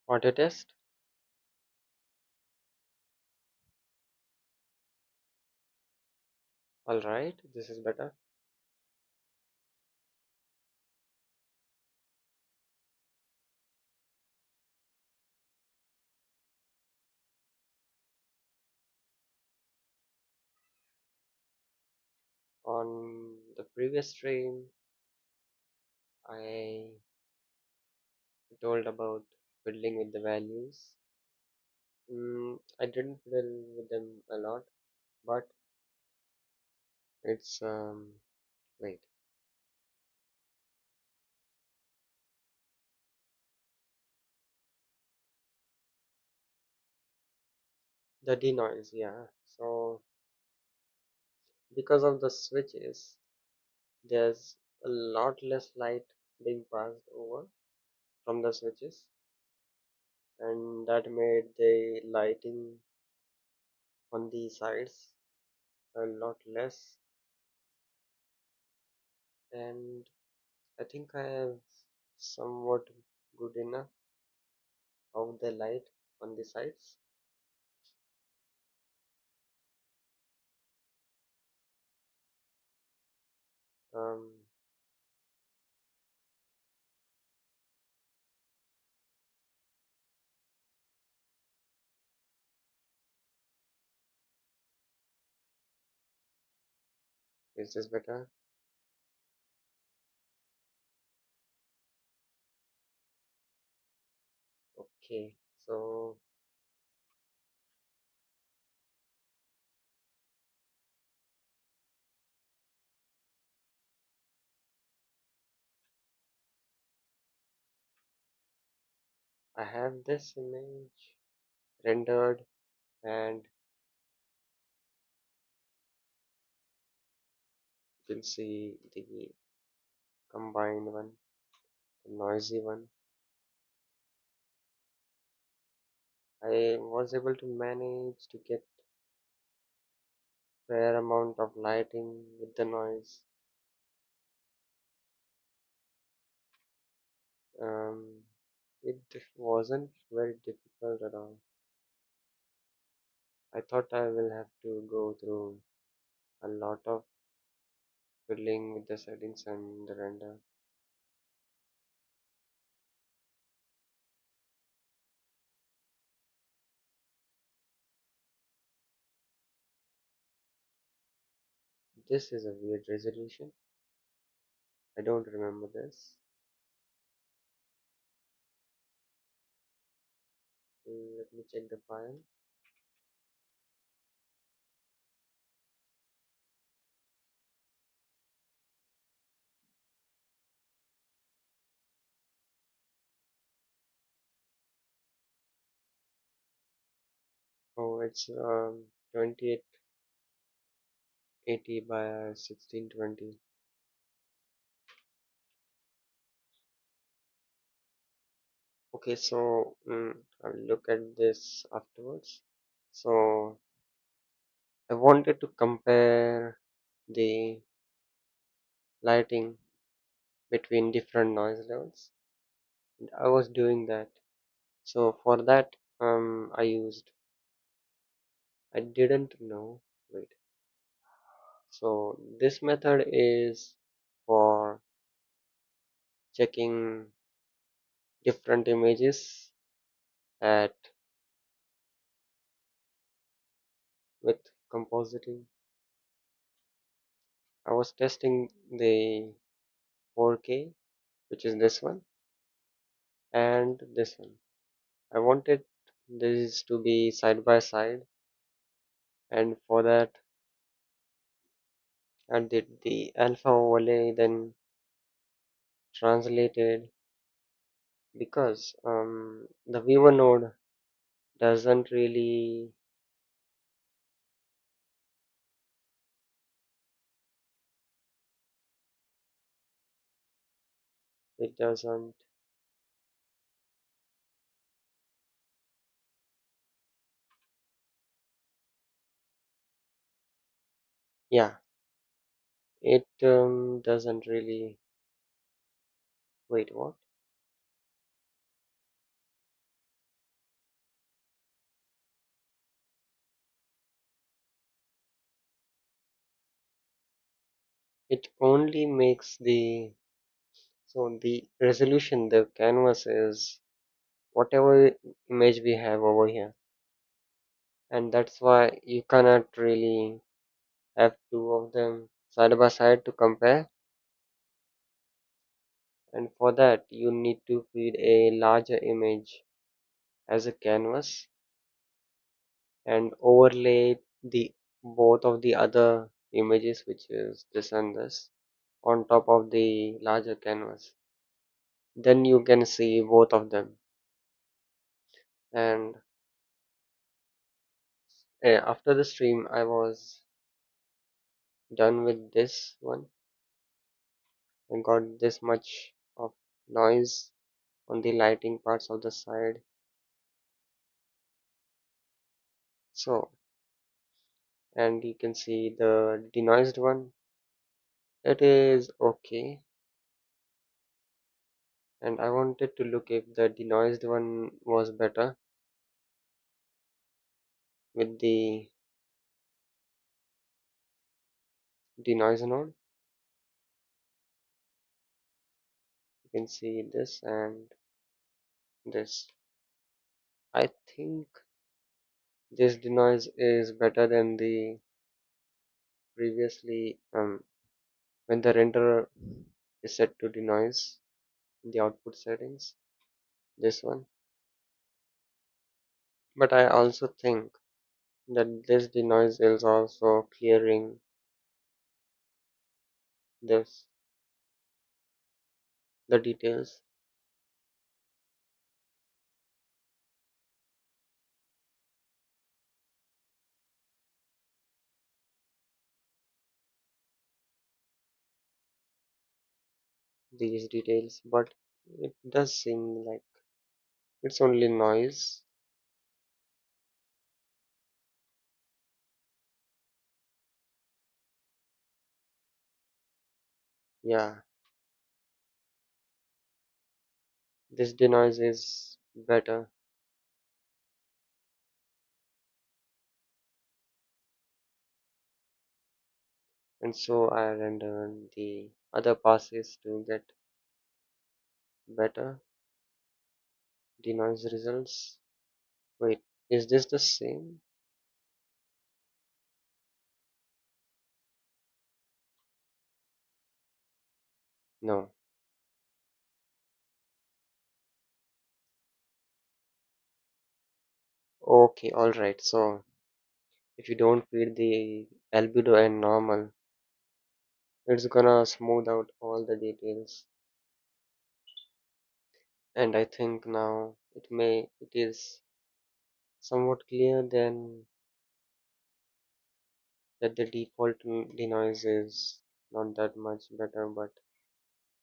Audio test. All right, this is better. On the previous stream, I told about fiddling with the values. I didn't fiddle with them a lot, but it's wait, the denoise, yeah. So because of the switches, there's a lot less light being passed over from the switches, and that made the lighting on the sides a lot less. And I think I have somewhat good enough of the light on the sides. Um, is this better? Okay, so I have this image rendered, and you can see the combined one, the noisy one. I was able to manage to get fair amount of lighting with the noise. Um, it wasn't very difficult at all. I thought I will have to go through a lot of fiddling with the settings and the render. This is a weird resolution. I don't remember this. Let me check the file. Oh, it's 2880 by 1620. Okay, so I'll look at this afterwards. So I wanted to compare the lighting between different noise levels. And I was doing that. So for that, I didn't know. Wait. So this method is for checking different images at with compositing. I was testing the 4K, which is this one, and this one. I wanted this to be side by side, and for that I did the alpha overlay, then translated because the viewer node doesn't really, it doesn't, yeah, it doesn't really, wait, what? It only makes the so the resolution, the canvas is whatever image we have over here, and that's why you cannot really have two of them side by side to compare. And for that you need to feed a larger image as a canvas and overlay the both of the other images, which is this and this, on top of the larger canvas. Then you can see both of them. And after the stream I was done with this one and got this much of noise on the lighting parts of the side. So, and you can see the denoised one, it is okay. And I wanted to look if the denoised one was better with the denoise node. You can see this and this. I think this denoise is better than the previously when the renderer is set to denoise in the output settings, this one. But I also think that this denoise is also clearing this the details. These details, but it does seem like it's only noise. Yeah, this denoise is better, and so I rendered the other passes to get better denoise results. Wait, is this the same? No. Okay, alright. So if you don't feed the albedo and normal, it's gonna smooth out all the details. And I think now it is somewhat clear then that the default denoise is not that much better, but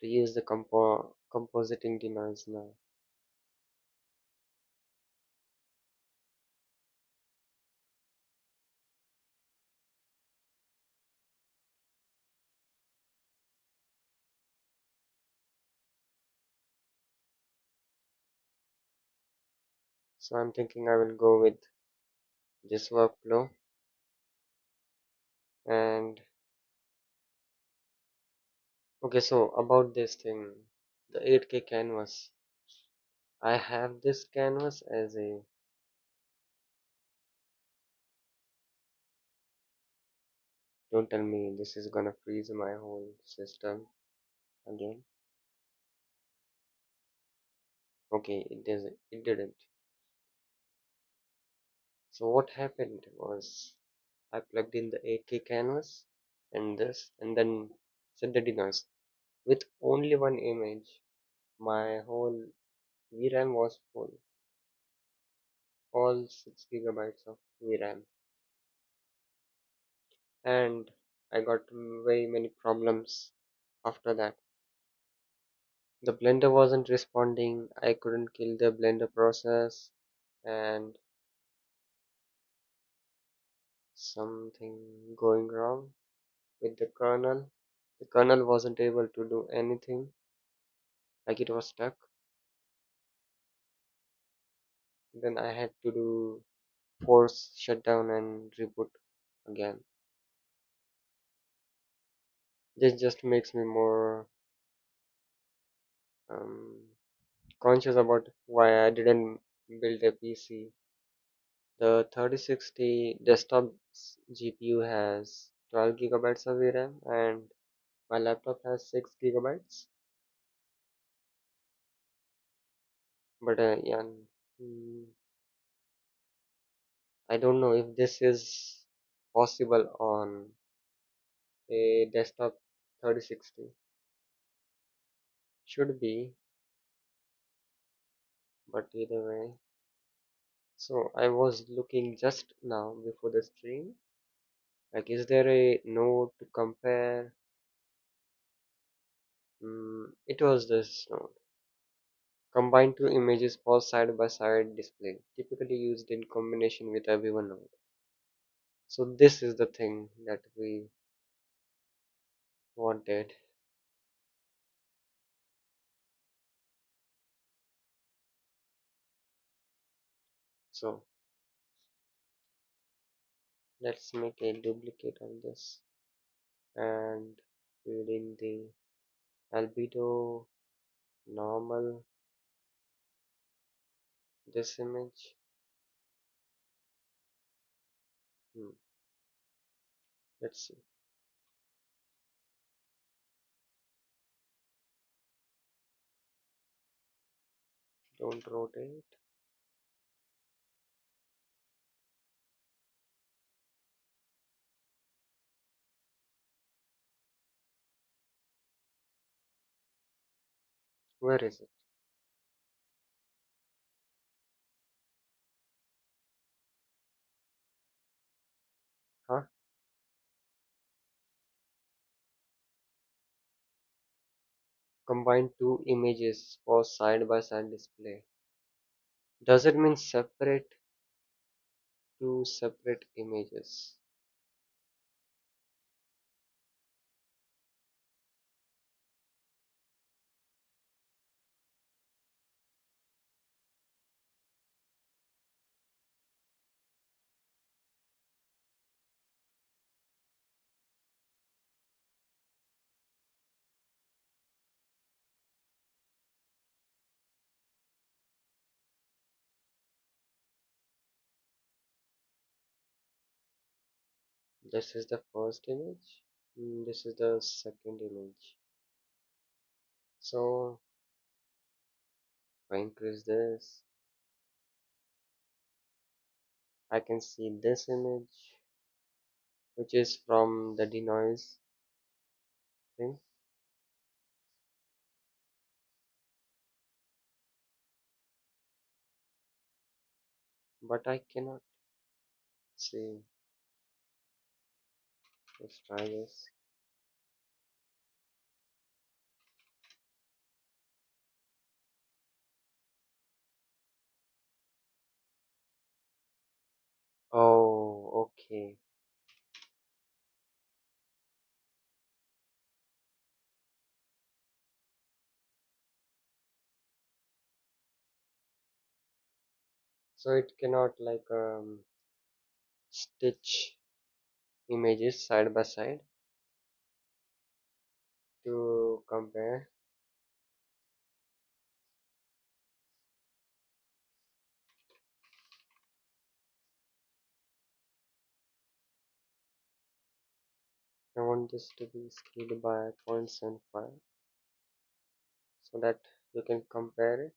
to use the compositing denoise now. So I'm thinking I will go with this workflow. And okay, so about this thing, the 8K canvas. I have this canvas as a don't tell me this is gonna freeze my whole system again. Okay, it didn't. So what happened was I plugged in the 8K canvas and this and then set the denoise. With only one image, my whole VRAM was full, all 6 gigabytes of VRAM, and I got very many problems after that. The Blender wasn't responding, I couldn't kill the Blender process, and something going wrong with the kernel. The kernel wasn't able to do anything, like it was stuck. Then I had to do force shutdown and reboot again. This just makes me more um, conscious about why I didn't build a PC. The 3060 desktop GPU has 12 gigabytes of VRAM and my laptop has 6 gigabytes. But yeah, mm, I don't know if this is possible on a desktop 3060. Should be, but either way. So I was looking just now before the stream. Like, is there a node to compare? It was this node. Combine two images for side by side display, typically used in combination with a V1 node. So this is the thing that we wanted. So let's make a duplicate of this and feed in the albedo normal this image. Hmm, let's see. Don't rotate. Where is it? Huh? Combine two images for side by side display. Does it mean separate two separate images? This is the first image. This is the second image. So if I increase this, I can see this image, which is from the denoise thing, but I cannot see. Let's try this. Oh, okay. So it cannot like stitch images side by side to compare. I want this to be scaled by 0.75 so that you can compare it.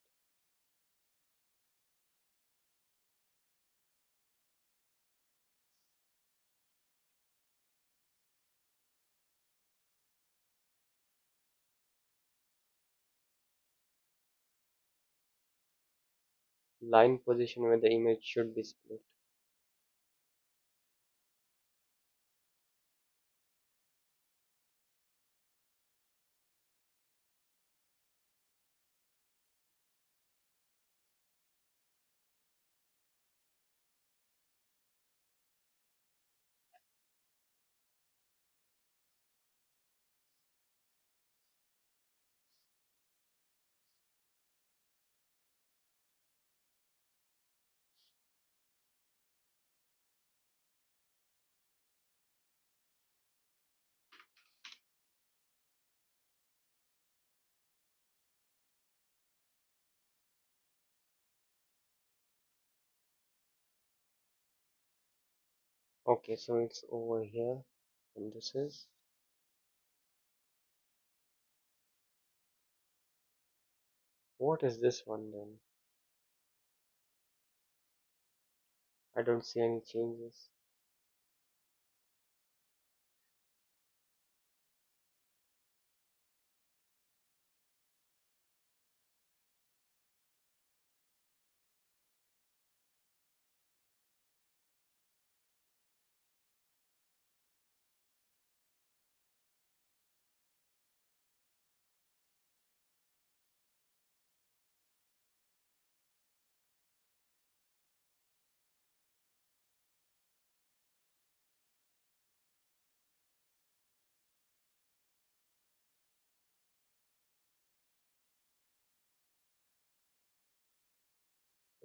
Line position where the image should be split. Okay, so it's over here, and this is, what is this one then? I don't see any changes.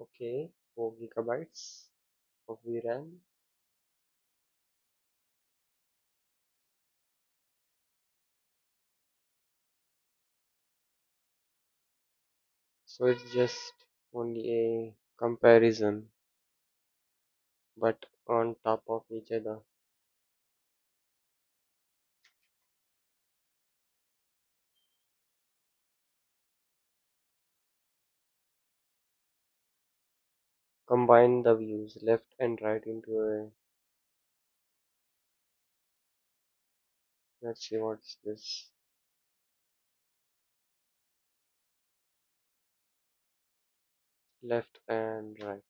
Okay, 4 gigabytes of VRAM. So it's just only a comparison, but on top of each other. Combine the views left and right into a, let's see what's this, left and right.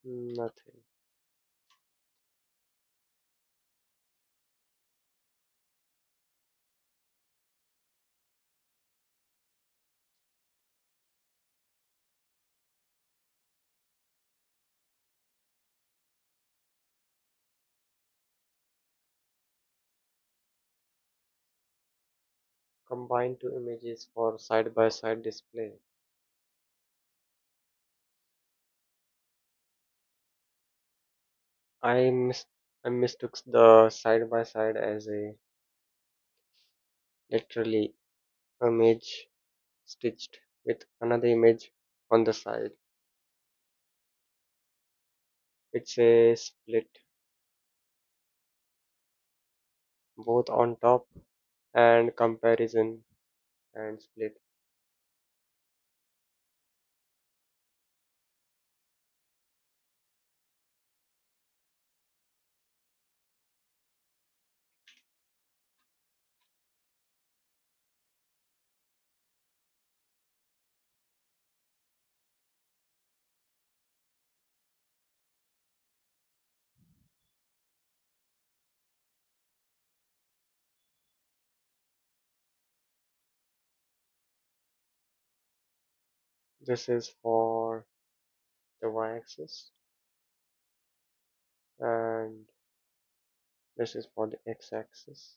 Nothing. Combine two images for side by side display. I mis I mistook the side by side as a literally image stitched with another image on the side. It's a split, both on top and comparison and split. This is for the y-axis and this is for the x-axis.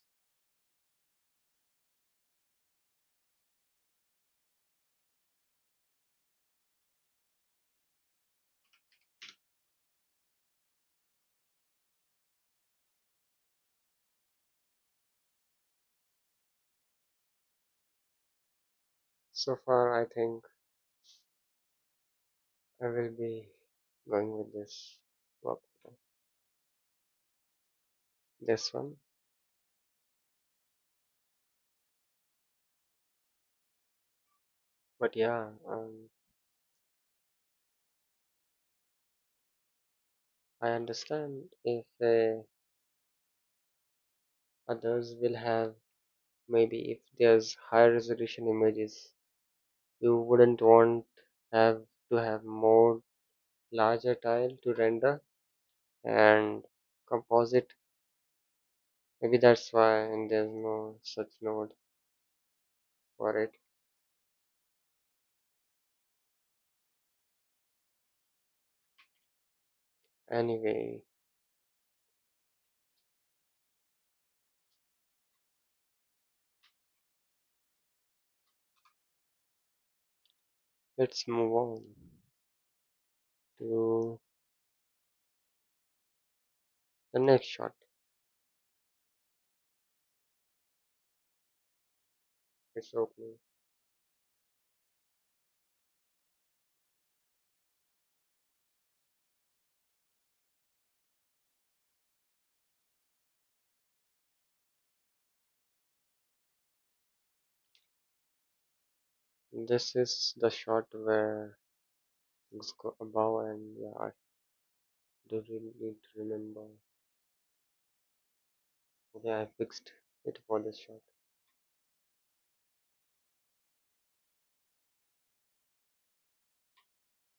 So far, I think I will be going with this workflow. This one. But yeah, I understand if others will have, maybe if there's high resolution images, you wouldn't want have to have more larger tile to render and composite. Maybe that's why and there's no such node for it. Anyway, let's move on to the next shot. It's opening. This is the shot where things go above, and yeah, I do really need to remember. Okay, I fixed it for this shot.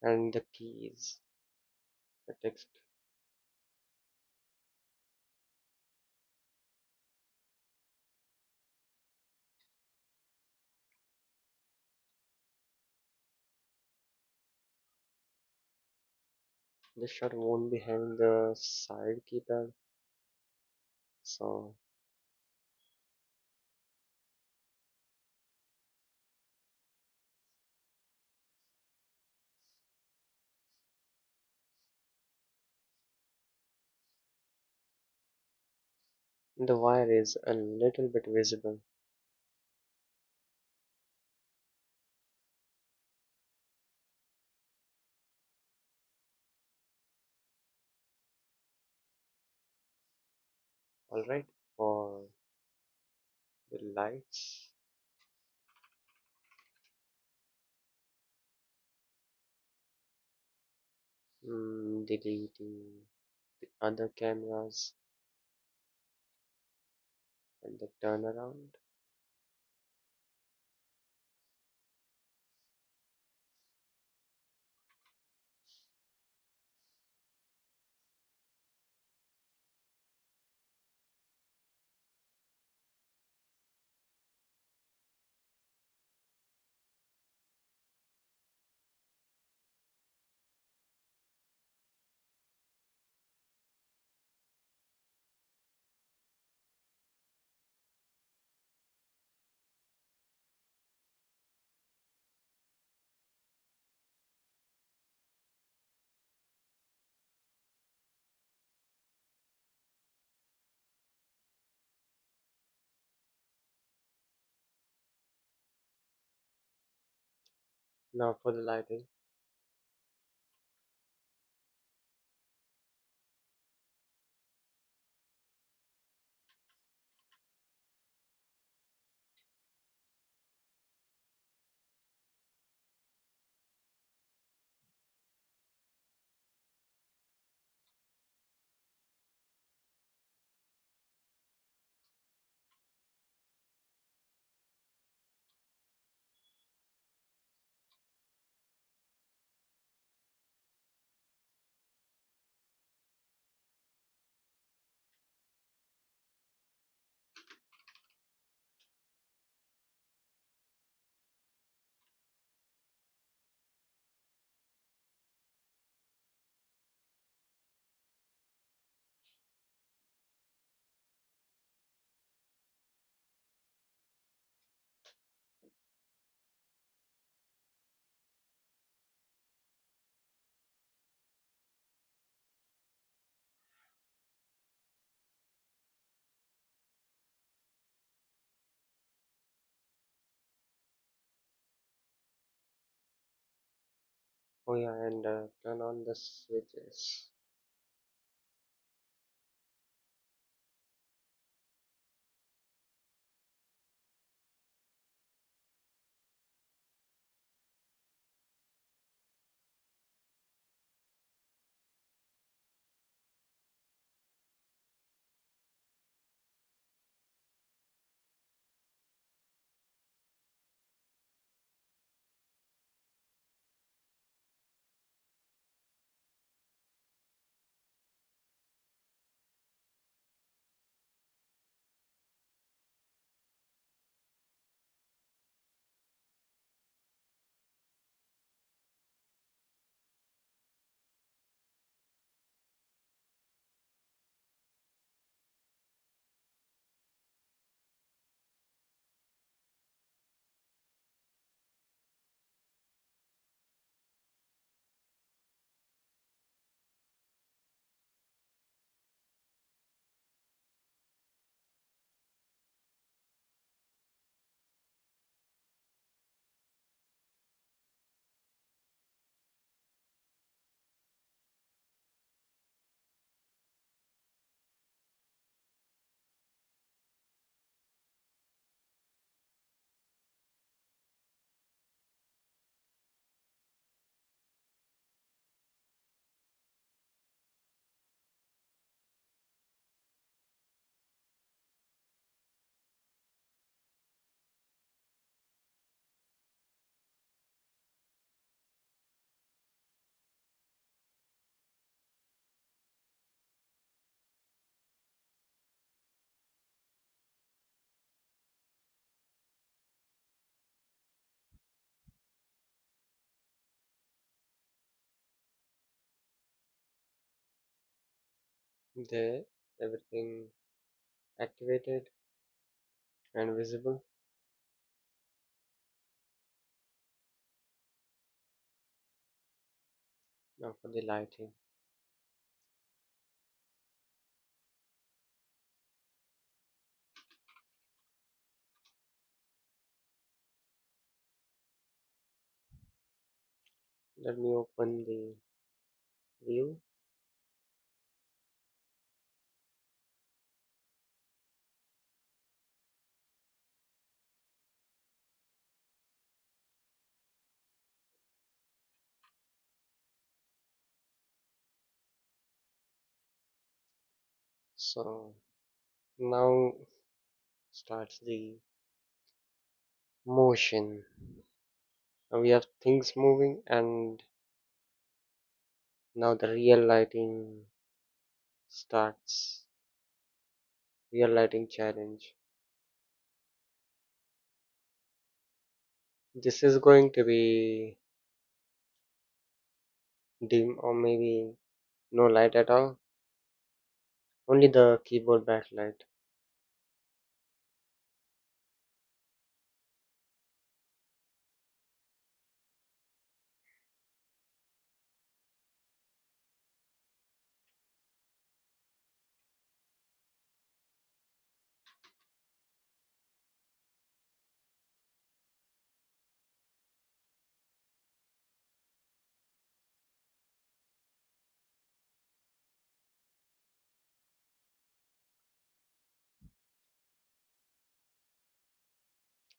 And the keys, the text. This shot won't be having the side keypad, so the wire is a little bit visible. Alright, for the lights, deleting the other cameras and the turnaround. Now for the lighting. Oh yeah, and turn on the switches. there, everything activated and visible. Now for the lighting. Let me open the view. So now starts the motion. Now we have things moving, and now the real lighting starts. Real lighting challenge. This is going to be dim or maybe no light at all. Only the keyboard backlight.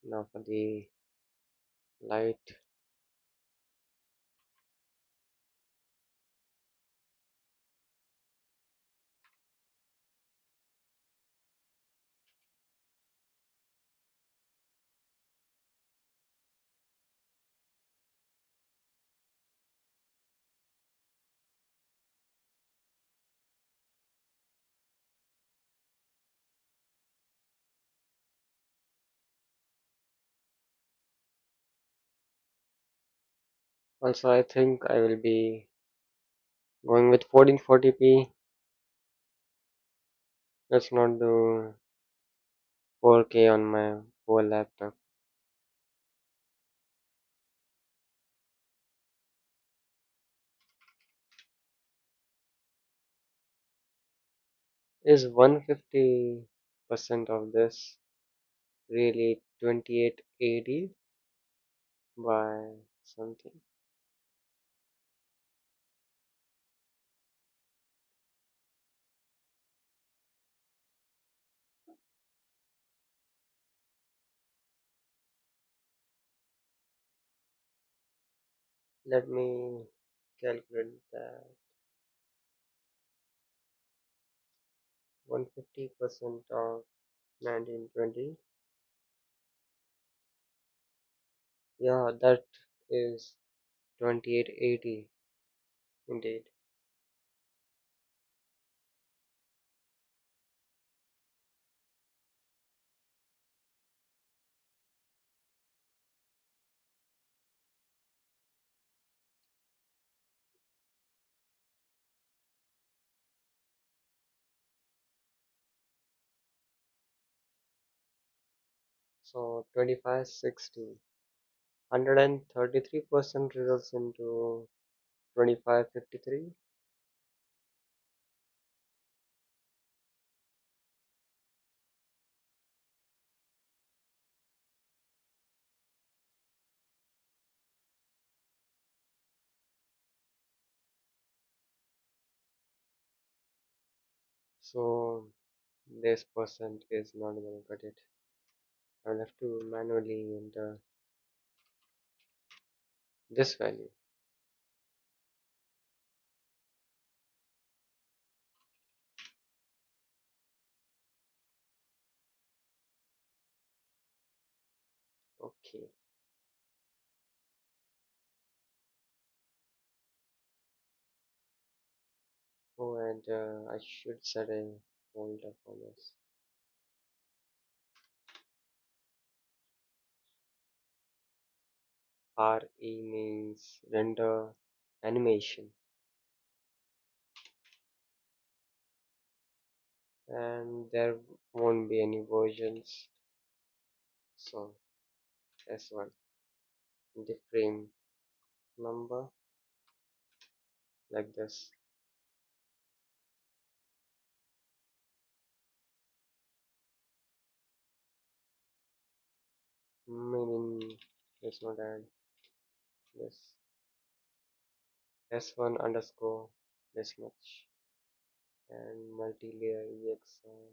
Now for the light. Also, I think I will be going with 1440p. Let's not do 4K on my poor laptop. Is 150% of this really 2880 by something? Let me calculate that. 150% of 1920. Yeah, that is 2880 indeed. So 2560. 133% results into 2553. So this percent is not going to cut it. I'll have to manually enter this value. Okay. Oh, and I should set a folder for this. RE means render animation. and there won't be any versions. So S1, the frame number like this. Meaning let's not add this S1 underscore this much and multi-layer EXR.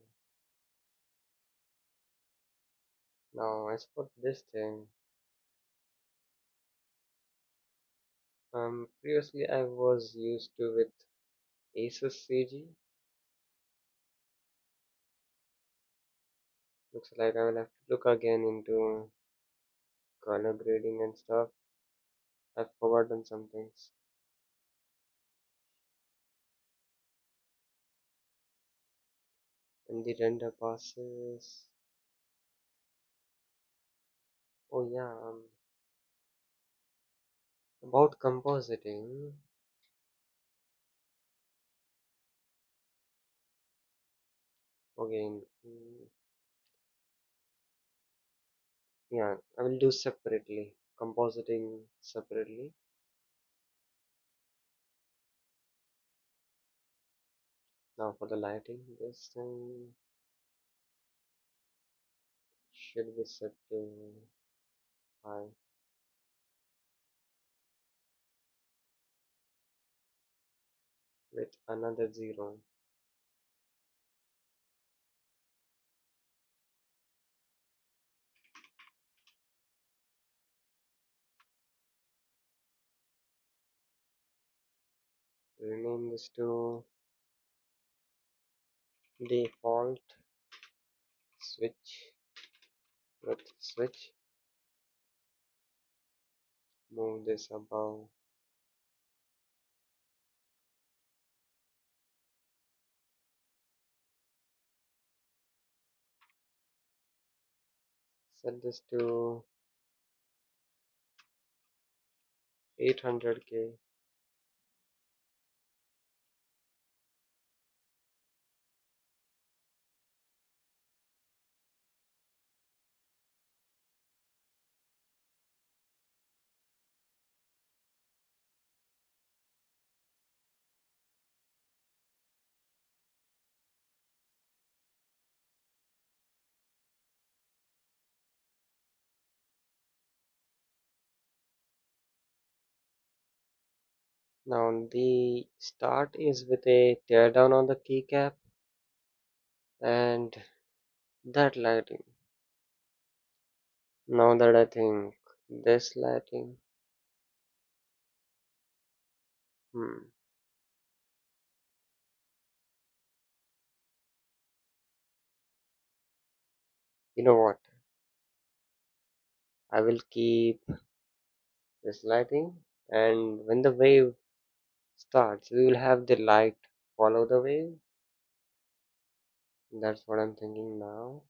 Now as for this thing, previously I was used to with Asus CG. Looks like I will have to look again into color grading and stuff. I've forgotten some things. And the render passes. Oh yeah, about compositing. Again, yeah, I will do separately. Compositing separately. Now for the lighting, this thing should be set to high with another zero. Rename this to default switch with switch. Move this above. Set this to 800K. Now the start is with a teardown on the keycap and that lighting. Now that I think this lighting, hmm, you know what? I will keep this lighting, and when the wave starts, we will have the light follow the wave. That's what I'm thinking now.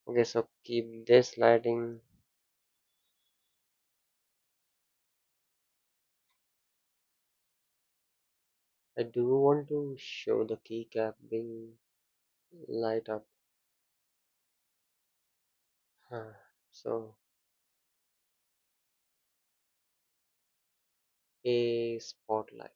Okay, so keep this lighting. I do want to show the keycap being light up. So a spotlight.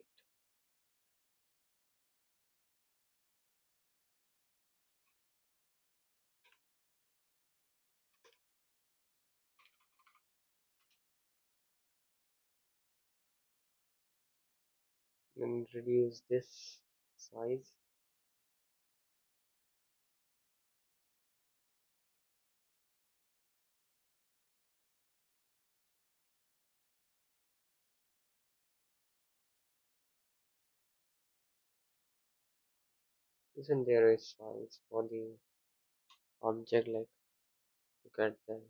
Then reduce this size. Isn't there a size for the object? Like, look at that.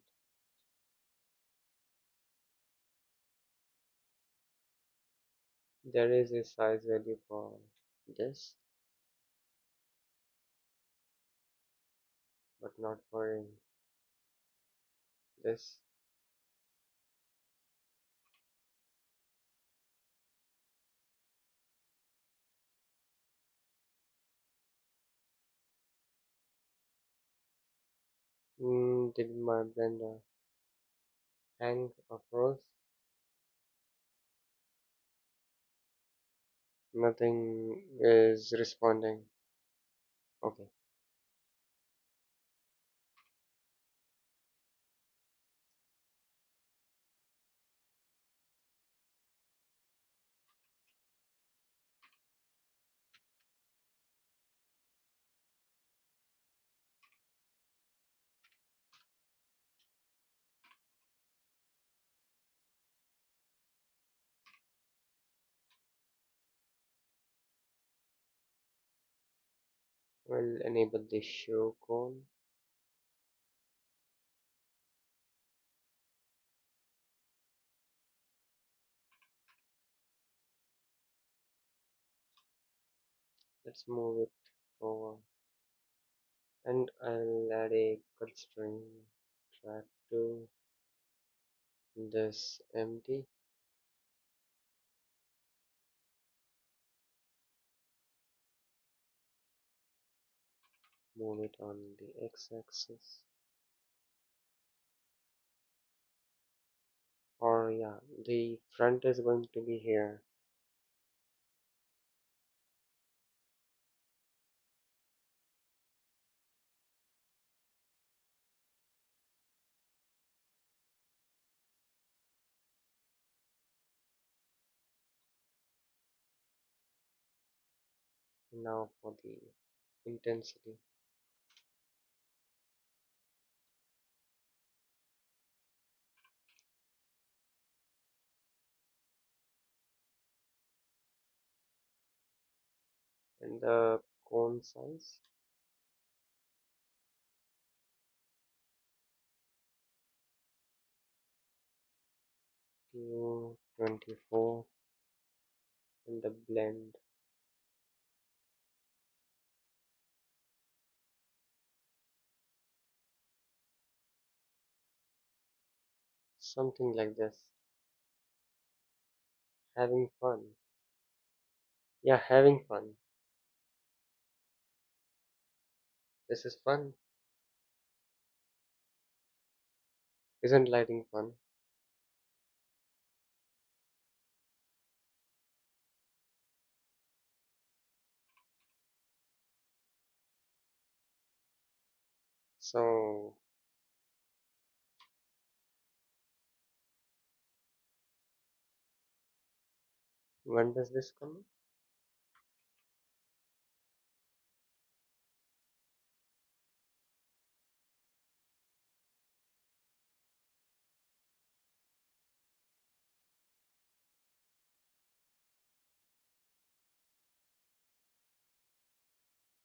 There is a size value for this, but not for this. Did my blender hang or froze? Nothing is responding. Okay. We'll enable the show cone. Let's move it over. And I'll add a constraint track to this empty. Move it on the x-axis. Or yeah, the front is going to be here. Now for the intensity. And the cone size, 224. And the blend, something like this. Having fun. Yeah, having fun. This is fun. Isn't lighting fun? So when does this come?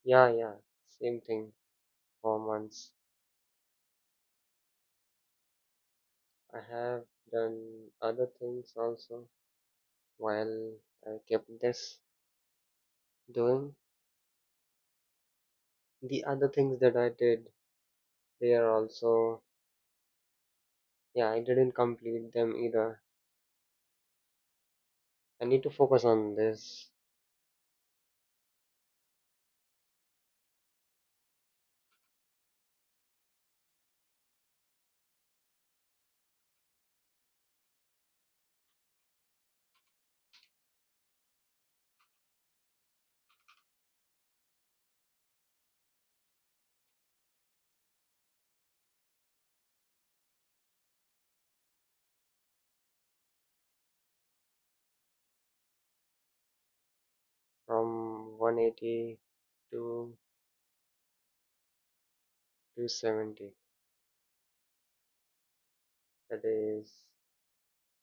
Yeah, yeah, same thing. 4 months. I have done other things also while I kept this doing. The other things that I did, they are also, yeah, I didn't complete them either. I need to focus on this. From 180 to 270. That is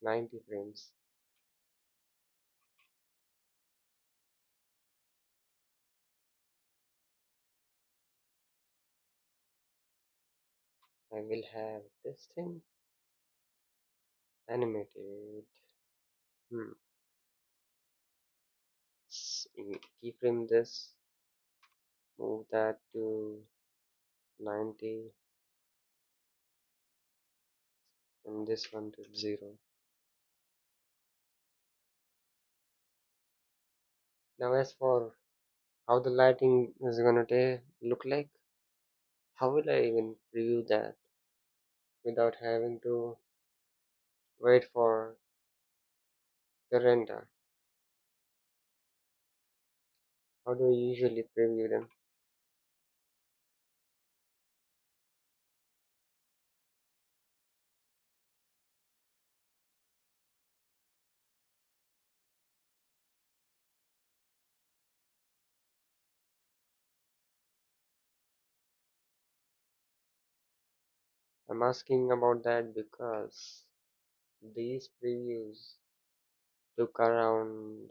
90 frames. I will have this thing animated. Hmm. Keyframe this, move that to 90, and this one to 0. Now as for how the lighting is gonna look like, How will I even preview that without having to wait for the render? How do you usually preview them? I'm asking about that because these previews took around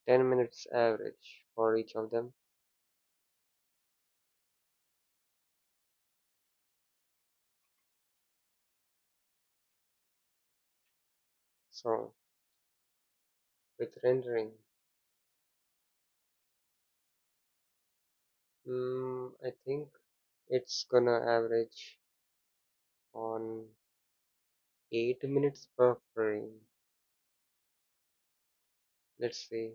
10 minutes average for each of them. So with rendering, I think it's gonna average on 8 minutes per frame. Let's see.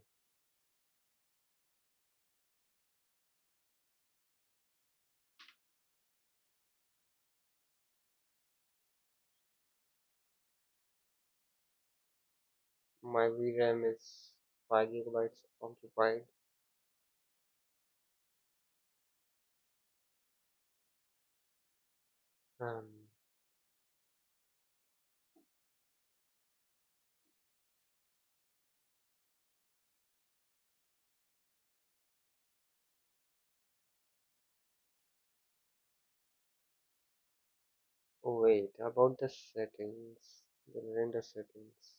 My VRAM is 5 gigabytes occupied. Um, oh wait, about the settings, the render settings.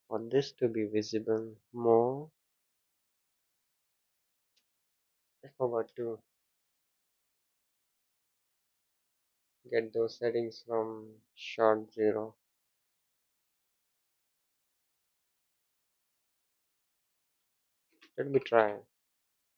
For this to be visible more, I forgot to get those settings from short zero. Let me try.